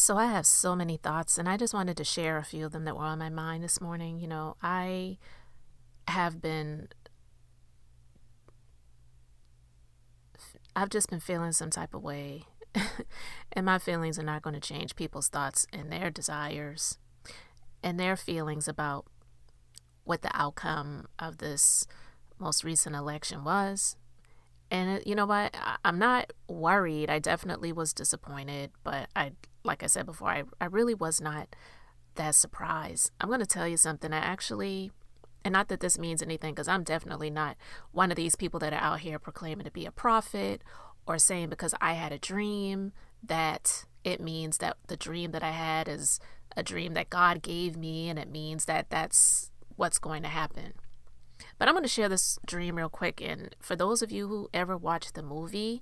So I have so many thoughts, and I just wanted to share a few of them that were on my mind this morning. Have been, I've just been feeling some type of way, and my feelings are not going to change people's thoughts and their desires and their feelings about what the outcome of this most recent election was. And you know what? I'm not worried. I definitely was disappointed, but like I said before, I really was not that surprised. I'm going to tell you something. And not that this means anything, because I'm definitely not one of these people that are out here proclaiming to be a prophet or saying because I had a dream that it means that the dream that I had is a dream that God gave me, and it means that that's what's going to happen. But I'm going to share this dream real quick. And for those of you who ever watched the movie,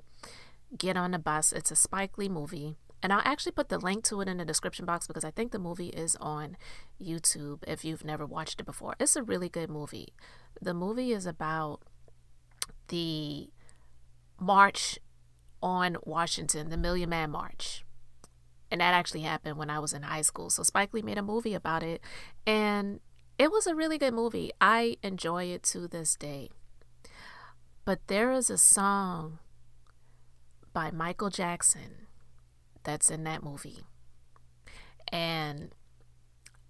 Get on the Bus, it's a Spike Lee movie. And I'll actually put the link to it in the description box because I think the movie is on YouTube if you've never watched it before. It's a really good movie. The movie is about the March on Washington, the Million Man March. And that actually happened when I was in high school. So Spike Lee made a movie about it. And it was a really good movie. I enjoy it to this day. But there is a song by Michael Jackson that's in that movie. And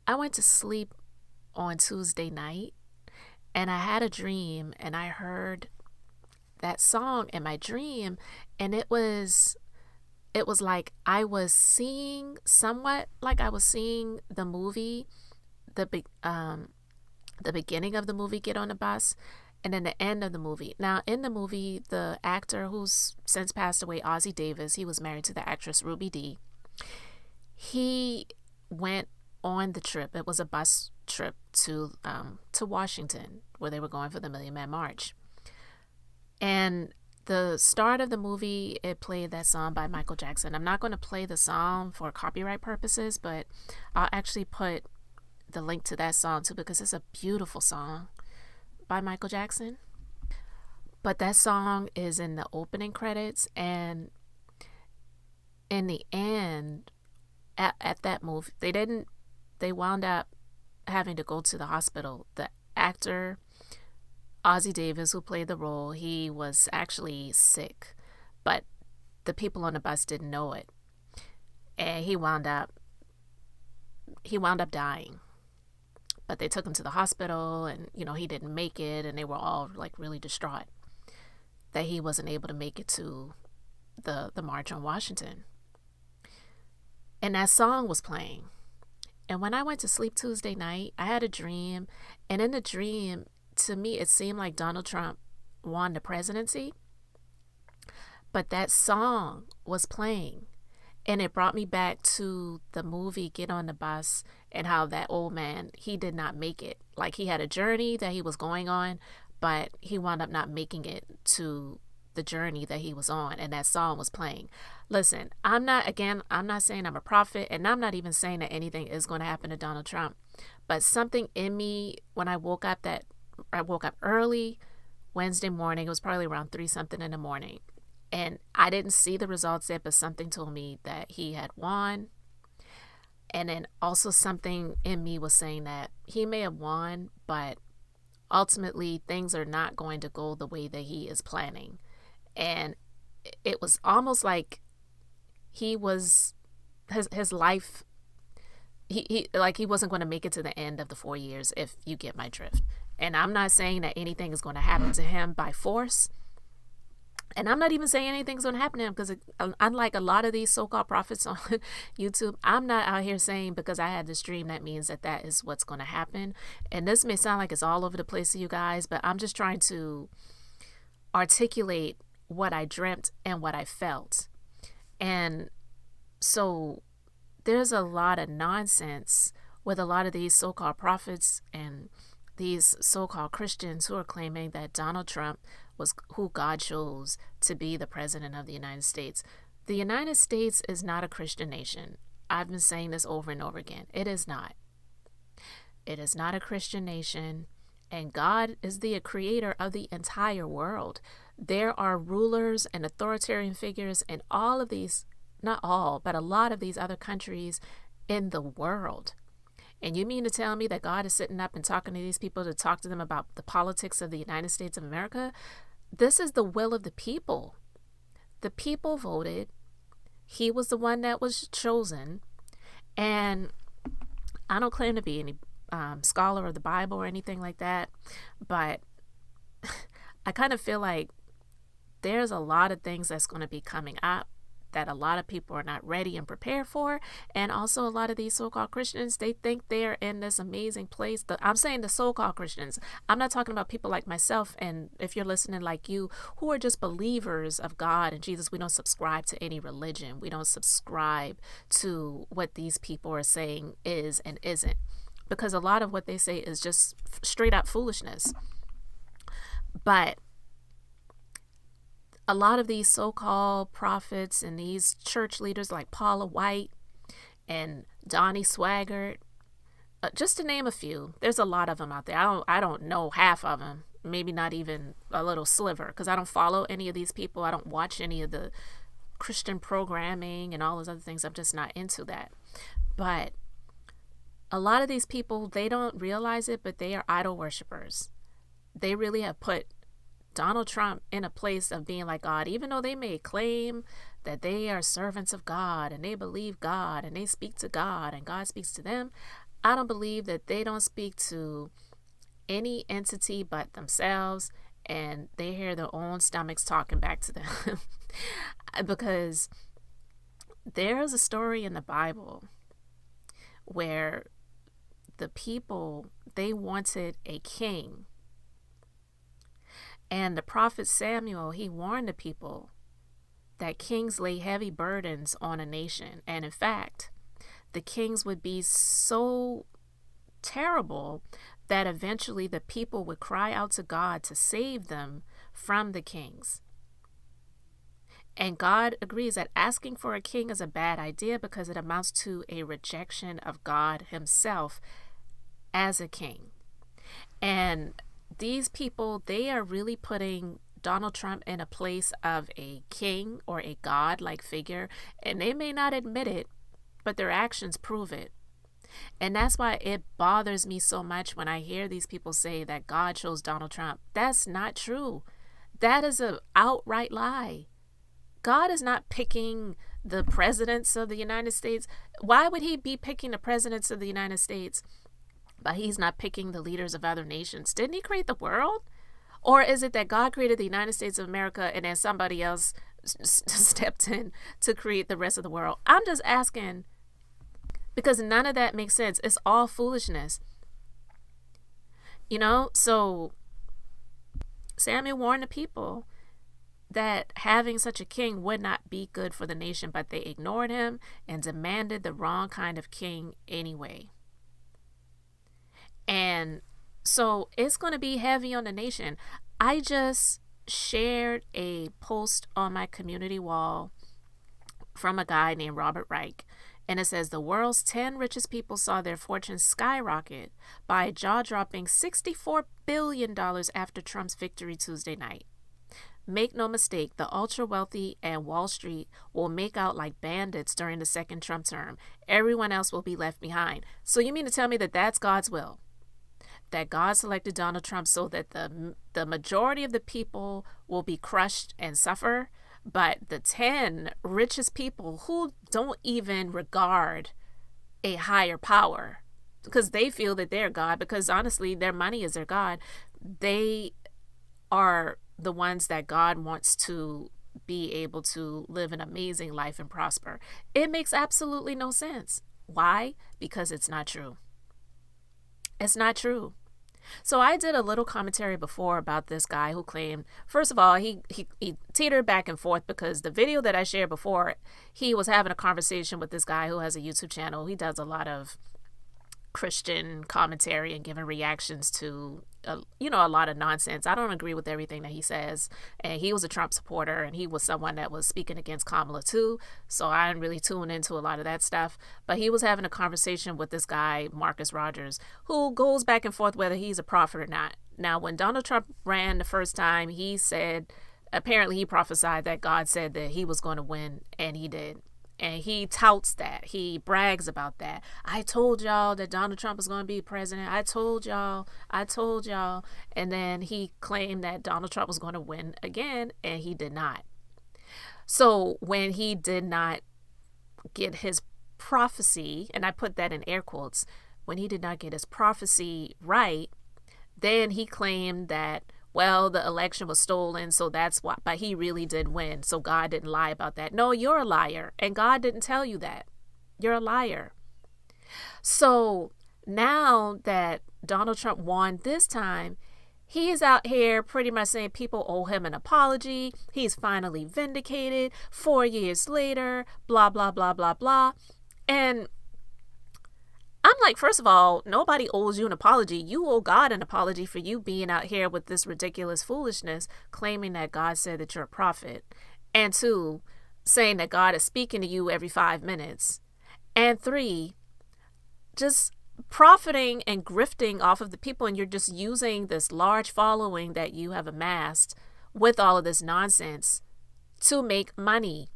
I went to sleep on Tuesday night, and I had a dream, and I heard that song in my dream, and it was like I was seeing, somewhat like I was seeing the movie, the beginning of the movie, Get on the Bus, and then the end of the movie. Now, in the movie, the actor who's since passed away, Ozzie Davis, he was married to the actress Ruby Dee. He went on the trip. It was a bus trip to Washington, where they were going for the Million Man March. And the start of the movie, it played that song by Michael Jackson. I'm not going to play the song for copyright purposes, but I'll actually put the link to that song too, because it's a beautiful song by Michael Jackson. But that song is in the opening credits, and in the end, at that movie, they wound up having to go to the hospital. The actor Ozzie Davis, who played the role, he was actually sick, but the people on the bus didn't know it, and he wound up dying. But they took him to the hospital, and he didn't make it, and they were all like really distraught that he wasn't able to make it to the March on Washington. And that song was playing. And when I went to sleep Tuesday night, I had a dream, and in the dream, to me, it seemed like Donald Trump won the presidency, but that song was playing. And it brought me back to the movie Get on the Bus, and how that old man, he did not make it. Like, he had a journey that he was going on, but he wound up not making it to the journey that he was on, and that song was playing. Listen, I'm not saying I'm a prophet, and I'm not even saying that anything is going to happen to Donald Trump. But something in me, when I woke up early Wednesday morning, it was probably around 3 something in the morning. And I didn't see the results yet, but something told me that he had won. And then also something in me was saying that he may have won, but ultimately things are not going to go the way that he is planning. And it was almost like his life, he wasn't going to make it to the end of the 4 years, if you get my drift. And I'm not saying that anything is going to happen to him by force. And I'm not even saying anything's going to happen to him, because unlike a lot of these so-called prophets on YouTube, I'm not out here saying because I had this dream that means that is what's going to happen. And this may sound like it's all over the place to you guys, but I'm just trying to articulate what I dreamt and what I felt. And so there's a lot of nonsense with a lot of these so-called prophets and these so-called Christians who are claiming that Donald Trump was who God chose to be the president of the United States. The United States is not a Christian nation. I've been saying this over and over again. It is not. It is not a Christian nation, and God is the creator of the entire world. There are rulers and authoritarian figures in all of these not all, but a lot of these other countries in the world. And you mean to tell me that God is sitting up and talking to these people to talk to them about the politics of the United States of America? This is the will of the people. The people voted. He was the one that was chosen. And I don't claim to be any scholar of the Bible or anything like that, but I kind of feel like there's a lot of things that's going to be coming up that a lot of people are not ready and prepared for. And also a lot of these so-called Christians, they think they're in this amazing place. I'm saying the so-called Christians. I'm not talking about people like myself, and if you're listening, like you, who are just believers of God and Jesus. We don't subscribe to any religion. We don't subscribe to what these people are saying is and isn't, because a lot of what they say is just straight up foolishness. But a lot of these so-called prophets and these church leaders like Paula White and Donnie Swaggart, just to name a few, there's a lot of them out there. I don't know half of them, maybe not even a little sliver, because I don't follow any of these people. I don't watch any of the Christian programming and all those other things. I'm just not into that. But a lot of these people, they don't realize it, but they are idol worshipers. They really have put Donald Trump in a place of being like God, even though they may claim that they are servants of God and they believe God and they speak to God and God speaks to them. I don't believe that they don't speak to any entity but themselves, and they hear their own stomachs talking back to them. Because there's a story in the Bible where the people, they wanted a king. And the prophet Samuel, he warned the people that kings lay heavy burdens on a nation. And in fact, the kings would be so terrible that eventually the people would cry out to God to save them from the kings. And God agrees that asking for a king is a bad idea because it amounts to a rejection of God himself as a king. And these people, they are really putting Donald Trump in a place of a king or a God-like figure, and they may not admit it, but their actions prove it. And that's why it bothers me so much when I hear these people say that God chose Donald Trump. That's not true. That is an outright lie. God is not picking the presidents of the United States. Why would he be picking the presidents of the United States, but he's not picking the leaders of other nations? Didn't he create the world? Or is it that God created the United States of America and then somebody else stepped in to create the rest of the world? I'm just asking, because none of that makes sense. It's all foolishness. You know, so Samuel warned the people that having such a king would not be good for the nation, but they ignored him and demanded the wrong kind of king anyway. And so it's going to be heavy on the nation. I just shared a post on my community wall from a guy named Robert Reich. And it says, the world's 10 richest people saw their fortunes skyrocket by a jaw-dropping $64 billion after Trump's victory Tuesday night. Make no mistake, the ultra-wealthy and Wall Street will make out like bandits during the second Trump term. Everyone else will be left behind. So you mean to tell me that that's God's will? That God selected Donald Trump so that the majority of the people will be crushed and suffer, but the 10 richest people who don't even regard a higher power because they feel that they're God, because honestly, their money is their God, they are the ones that God wants to be able to live an amazing life and prosper. It makes absolutely no sense. Why? Because it's not true. It's not true. So I did a little commentary before about this guy who claimed, first of all, he teetered back and forth because the video that I shared before, he was having a conversation with this guy who has a YouTube channel. He does a lot of Christian commentary and giving reactions to, a lot of nonsense. I don't agree with everything that he says. And he was a Trump supporter, and he was someone that was speaking against Kamala too. So I didn't really tune into a lot of that stuff. But he was having a conversation with this guy, Marcus Rogers, who goes back and forth whether he's a prophet or not. Now, when Donald Trump ran the first time, he said, apparently he prophesied that God said that he was going to win, and he did. And he touts that. He brags about that. I told y'all that Donald Trump was going to be president. I told y'all. I told y'all. And then he claimed that Donald Trump was going to win again, and he did not. So when he did not get his prophecy, and I put that in air quotes, when he did not get his prophecy right, then he claimed that, well, the election was stolen, so that's why, but he really did win, so God didn't lie about that. No, you're a liar, and God didn't tell you that. You're a liar. So now that Donald Trump won this time, he is out here pretty much saying people owe him an apology. He's finally vindicated 4 years later, blah, blah, blah, blah, blah. And I'm like, first of all, nobody owes you an apology. You owe God an apology for you being out here with this ridiculous foolishness, claiming that God said that you're a prophet. And 2, saying that God is speaking to you every 5 minutes. And 3, just profiting and grifting off of the people, and you're just using this large following that you have amassed with all of this nonsense to make money.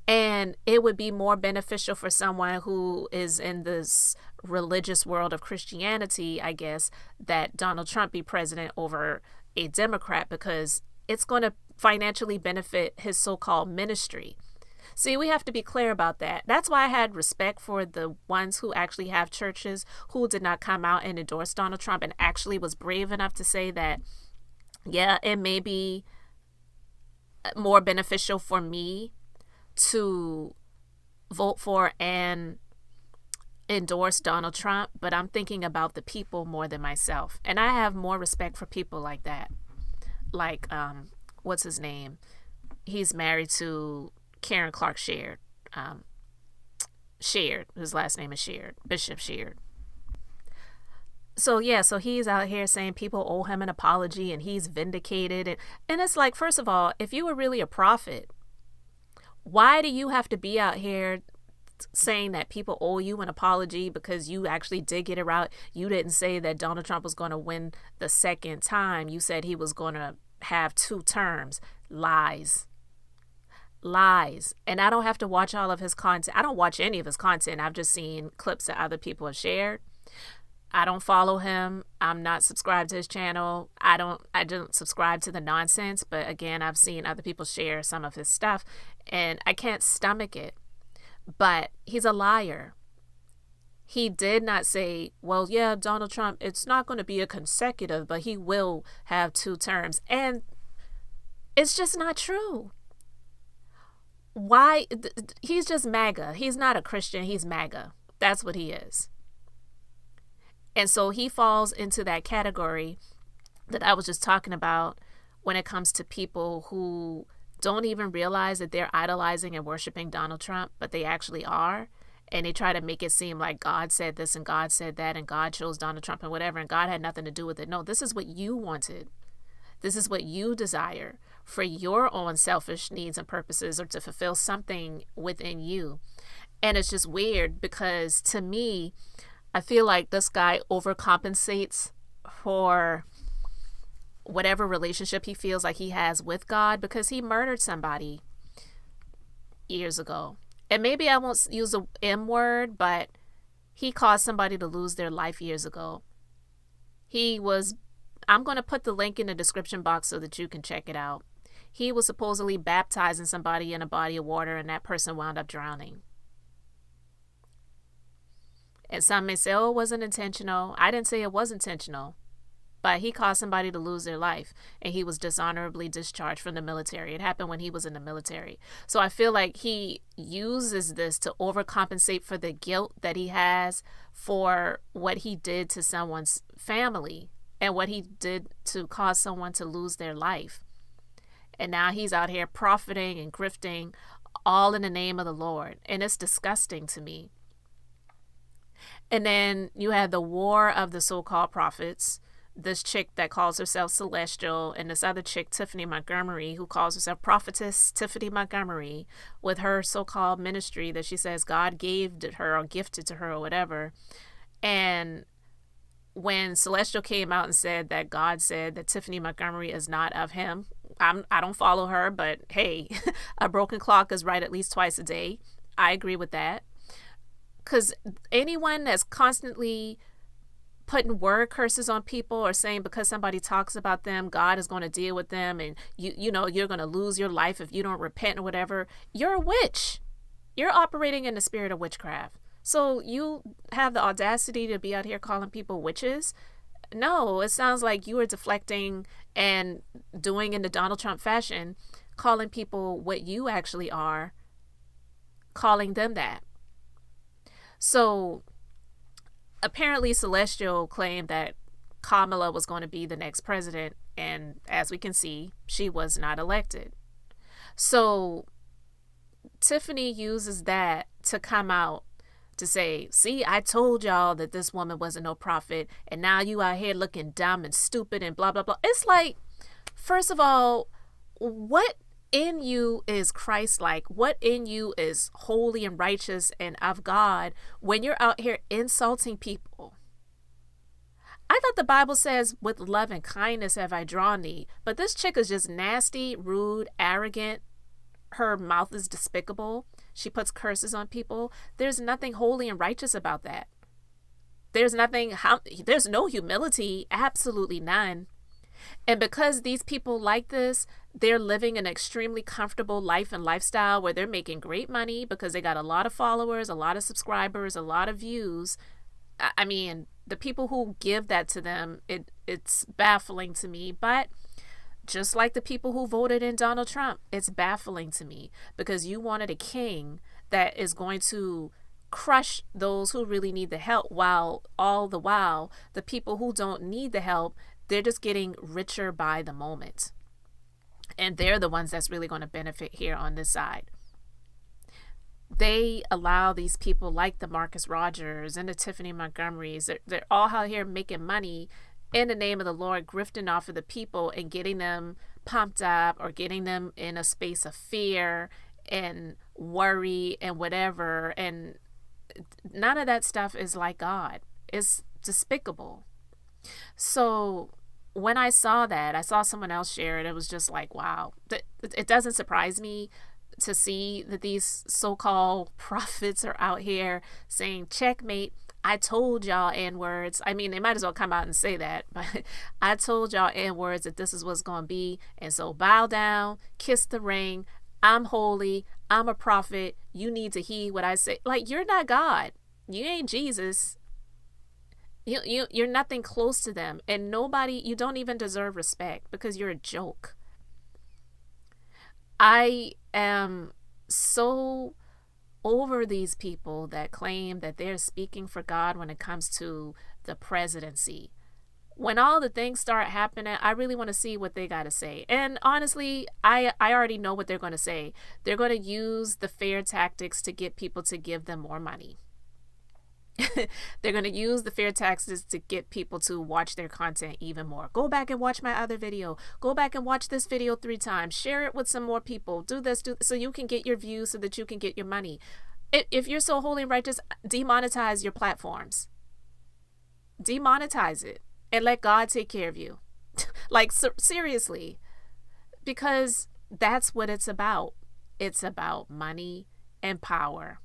And it would be more beneficial for someone who is in this religious world of Christianity, I guess, that Donald Trump be president over a Democrat, because it's going to financially benefit his so-called ministry. See, we have to be clear about that. That's why I had respect for the ones who actually have churches who did not come out and endorse Donald Trump and actually was brave enough to say that, yeah, it may be more beneficial for me to vote for and endorse Donald Trump, but I'm thinking about the people more than myself. And I have more respect for people like that. Like, what's his name? He's married to Karen Clark Sheard. Sheard. His last name is Sheard. Bishop Sheard. So yeah, so he's out here saying people owe him an apology and he's vindicated. And it's like, first of all, if you were really a prophet, why do you have to be out here saying that people owe you an apology because you actually did get it right? You didn't say that Donald Trump was going to win the second time. You said he was going to have 2 terms. Lies. And I don't have to watch all of his content. I don't watch any of his content. I've just seen clips that other people have shared. I don't follow him. I'm not subscribed to his channel. I don't subscribe to the nonsense. But again, I've seen other people share some of his stuff, and I can't stomach it. But he's a liar. He did not say, well, yeah, Donald Trump, it's not going to be a consecutive, but he will have 2 terms. And it's just not true. Why? He's just MAGA. He's not a Christian. He's MAGA. That's what he is. And so he falls into that category that I was just talking about when it comes to people who don't even realize that they're idolizing and worshiping Donald Trump, but they actually are. And they try to make it seem like God said this and God said that and God chose Donald Trump and whatever, and God had nothing to do with it. No, this is what you wanted. This is what you desire for your own selfish needs and purposes, or to fulfill something within you. And it's just weird because, to me, I feel like this guy overcompensates for whatever relationship he feels like he has with God, because he murdered somebody years ago. And maybe I won't use the M word, but he caused somebody to lose their life years ago. I'm going to put the link in the description box so that you can check it out. He was supposedly baptizing somebody in a body of water, and that person wound up drowning. And some may say, oh, it wasn't intentional. I didn't say it was intentional. But he caused somebody to lose their life, and he was dishonorably discharged from the military. It happened when he was in the military. So I feel like he uses this to overcompensate for the guilt that he has for what he did to someone's family and what he did to cause someone to lose their life. And now he's out here profiting and grifting, all in the name of the Lord. And it's disgusting to me. And then you had the war of the so-called prophets. This chick that calls herself Celestial, and this other chick, Tiphani Montgomery, who calls herself Prophetess Tiphani Montgomery, with her so-called ministry that she says God gave to her or gifted to her or whatever. And when Celestial came out and said that God said that Tiphani Montgomery is not of him, I don't follow her, but hey, a broken clock is right at least twice a day. I agree with that. Because anyone that's constantly putting word curses on people or saying because somebody talks about them, God is going to deal with them, and you're going to lose your life if you don't repent or whatever, you're a witch. You're operating in the spirit of witchcraft. So you have the audacity to be out here calling people witches? No, it sounds like you are deflecting and doing in the Donald Trump fashion, calling people what you actually are, calling them that. So apparently Celestial claimed that Kamala was going to be the next president, and as we can see, she was not elected. So Tiphani uses that to come out to say, see, I told y'all that this woman wasn't no prophet, and now you out here looking dumb and stupid and blah, blah, blah. It's like, first of all, what in you is Christ-like? What in you is holy and righteous and of God when you're out here insulting people? I thought the Bible says, with love and kindness have I drawn thee. But this chick is just nasty, rude, arrogant. Her mouth is despicable. She puts curses on people. There's nothing holy and righteous about that. There's no humility, absolutely none. And because these people like this, they're living an extremely comfortable life and lifestyle where they're making great money because they got a lot of followers, a lot of subscribers, a lot of views. I mean, the people who give that to them, it's baffling to me. But just like the people who voted in Donald Trump, it's baffling to me because you wanted a king that is going to crush those who really need the help, while all the while the people who don't need the help, they're just getting richer by the moment. And they're the ones that's really going to benefit here on this side. They allow these people like the Marcus Rogers and the Tiffany Montgomerys, they're all out here making money in the name of the Lord, grifting off of the people and getting them pumped up or getting them in a space of fear and worry and whatever. And none of that stuff is like God. It's despicable. So when I saw that, I saw someone else share it. It was just like, wow. It doesn't surprise me to see that these so-called prophets are out here saying, checkmate, I told y'all N-words. I mean, they might as well come out and say that, but I told y'all N-words that this is what's going to be. And so bow down, kiss the ring. I'm holy. I'm a prophet. You need to heed what I say. Like, you're not God. You ain't Jesus. You're nothing close to them. And you don't even deserve respect because you're a joke. I am so over these people that claim that they're speaking for God when it comes to the presidency. When all the things start happening, I really want to see what they got to say. And honestly, I already know what they're going to say. They're going to use the fair tactics to get people to give them more money. They're going to use the fair tactics to get people to watch their content even more. Go back and watch my other video. Go back and watch this video 3 times. Share it with some more people. Do this, so you can get your views, so that you can get your money. If you're so holy and righteous, demonetize your platforms. Demonetize it and let God take care of you. Like, seriously. Because that's what it's about. It's about money and power.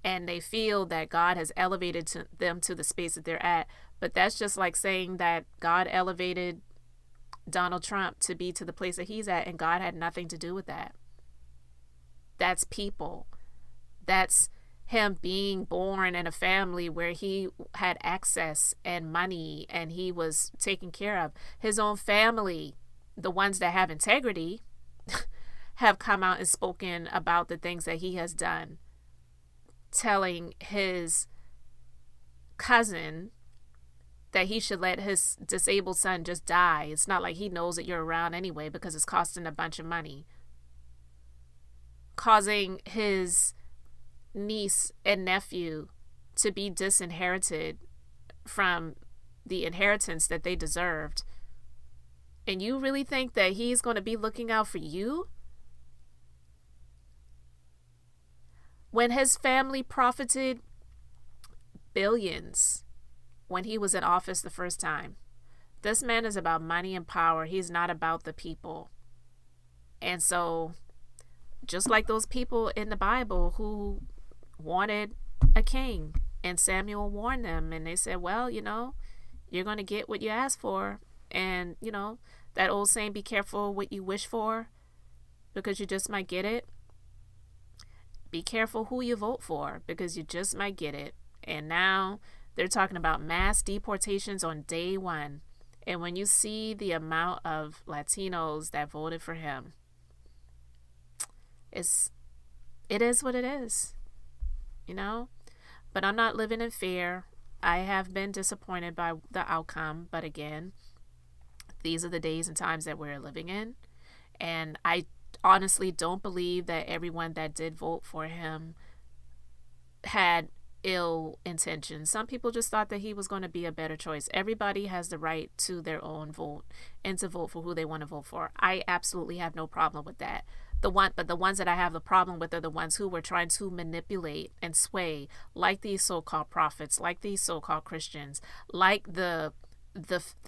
And they feel that God has elevated them to the space that they're at. But that's just like saying that God elevated Donald Trump to be to the place that he's at, and God had nothing to do with that. That's people. That's him being born in a family where he had access and money and he was taken care of. His own family, the ones that have integrity, have come out and spoken about the things that he has done, telling his cousin that he should let his disabled son just die. It's not like he knows that you're around anyway because it's costing a bunch of money. Causing his niece and nephew to be disinherited from the inheritance that they deserved. And you really think that he's going to be looking out for you? When his family profited billions when he was in office the first time. This man is about money and power. He's not about the people. And so just like those people in the Bible who wanted a king, and Samuel warned them, and they said, well, you're going to get what you ask for. And, that old saying, be careful what you wish for, because you just might get it. Be careful who you vote for, because you just might get it. And now they're talking about mass deportations on day one. And when you see the amount of Latinos that voted for him, it is what it is, But I'm not living in fear. I have been disappointed by the outcome, but again, these are the days and times that we're living in. And I honestly don't believe that everyone that did vote for him had ill intentions. Some people just thought that he was going to be a better choice. Everybody has the right to their own vote and to vote for who they want to vote for. I absolutely have no problem with that. But the ones that I have the problem with are the ones who were trying to manipulate and sway, like these so-called prophets, like these so-called Christians, like the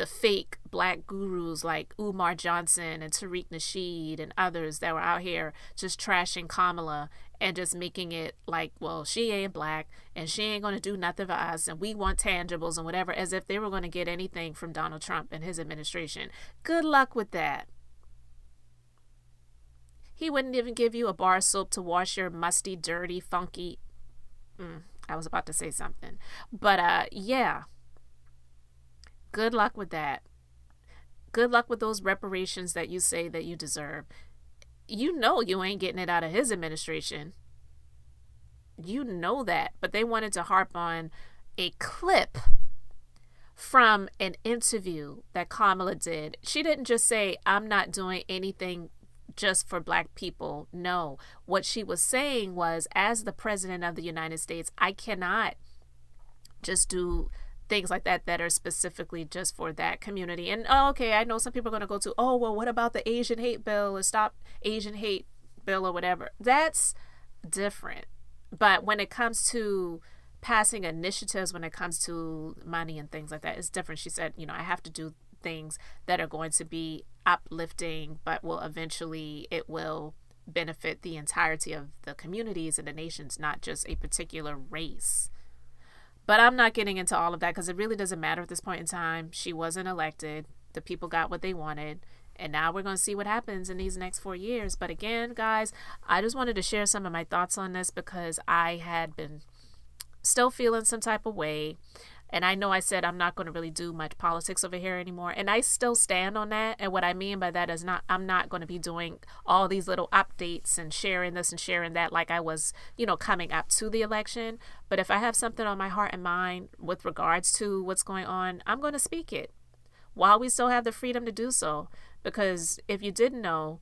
fake black gurus like Umar Johnson and Tariq Nasheed and others that were out here just trashing Kamala and just making it like, well, she ain't black and she ain't going to do nothing for us and we want tangibles and whatever, as if they were going to get anything from Donald Trump and his administration. Good luck with that. He wouldn't even give you a bar of soap to wash your musty, dirty, funky... I was about to say something. But, yeah. Good luck with that. Good luck with those reparations that you say that you deserve. You know you ain't getting it out of his administration. You know that. But they wanted to harp on a clip from an interview that Kamala did. She didn't just say, I'm not doing anything just for black people. No. What she was saying was, as the president of the United States, I cannot just do things like that are specifically just for that community. And okay, I know some people are going to go to, oh, well, what about the Asian hate bill or stop Asian hate bill or whatever? That's different. But when it comes to passing initiatives, when it comes to money and things like that, it's different. She said, I have to do things that are going to be uplifting, but it will benefit the entirety of the communities and the nations, not just a particular race. But I'm not getting into all of that because it really doesn't matter at this point in time. She wasn't elected. The people got what they wanted. And now we're going to see what happens in these next 4 years. But again, guys, I just wanted to share some of my thoughts on this because I had been still feeling some type of way. And I know I said I'm not going to really do much politics over here anymore. And I still stand on that. And what I mean by that is I'm not going to be doing all these little updates and sharing this and sharing that like I was, coming up to the election. But if I have something on my heart and mind with regards to what's going on, I'm going to speak it while we still have the freedom to do so. Because if you didn't know,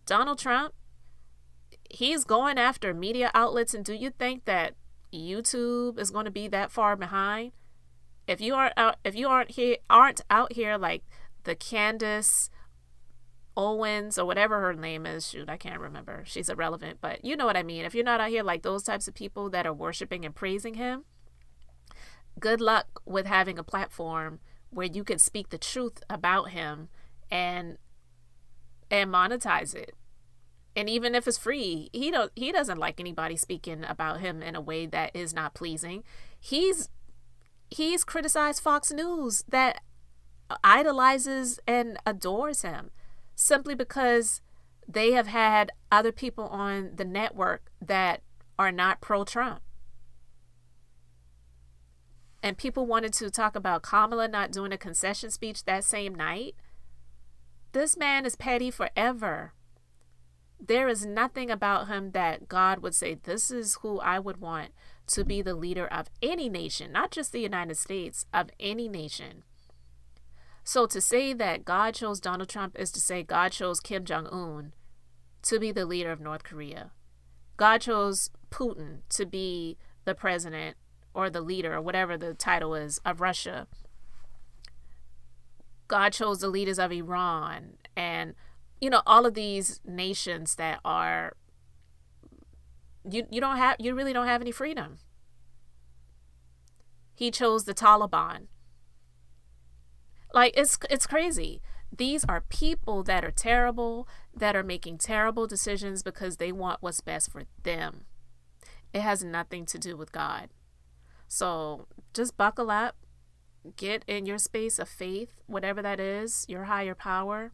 Donald Trump, he's going after media outlets. And do you think that YouTube is going to be that far behind? If you aren't out here like the Candace Owens or whatever her name is, shoot, I can't remember. She's irrelevant, but you know what I mean. If you're not out here like those types of people that are worshiping and praising him, good luck with having a platform where you can speak the truth about him and monetize it. And even if it's free, he doesn't like anybody speaking about him in a way that is not pleasing. He's criticized Fox News that idolizes and adores him simply because they have had other people on the network that are not pro-Trump. And people wanted to talk about Kamala not doing a concession speech that same night. This man is petty forever. There is nothing about him that God would say, this is who I would want to be the leader of any nation, not just the United States, of any nation. So to say that God chose Donald Trump is to say God chose Kim Jong-un to be the leader of North Korea. God chose Putin to be the president or the leader or whatever the title is of Russia. God chose the leaders of Iran and all of these nations that are, you really don't have any freedom. He chose the Taliban. Like, it's crazy. These are people that are terrible, that are making terrible decisions because they want what's best for them. It has nothing to do with God. So just buckle up, get in your space of faith, whatever that is, your higher power.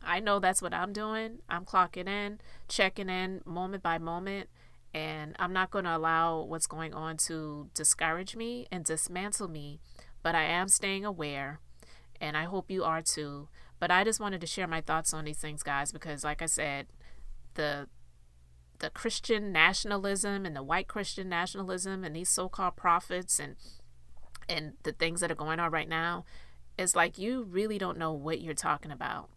I know that's what I'm doing. I'm clocking in, checking in moment by moment, and I'm not going to allow what's going on to discourage me and dismantle me, but I am staying aware, and I hope you are too. But I just wanted to share my thoughts on these things, guys, because like I said, the Christian nationalism and the white Christian nationalism and these so-called prophets and the things that are going on right now, is like you really don't know what you're talking about.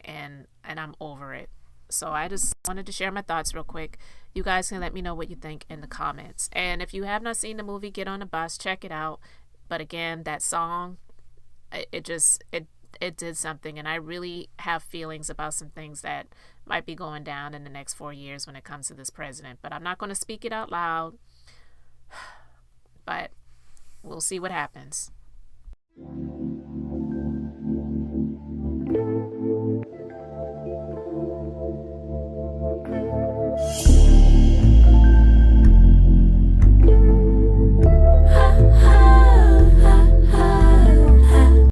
And I'm over it. So I just wanted to share my thoughts real quick. You guys can let me know what you think in the comments. And if you have not seen the movie, get on the bus, check it out. But again, that song, it did something, and I really have feelings about some things that might be going down in the next 4 years when it comes to this president. But I'm not going to speak it out loud. But we'll see what happens.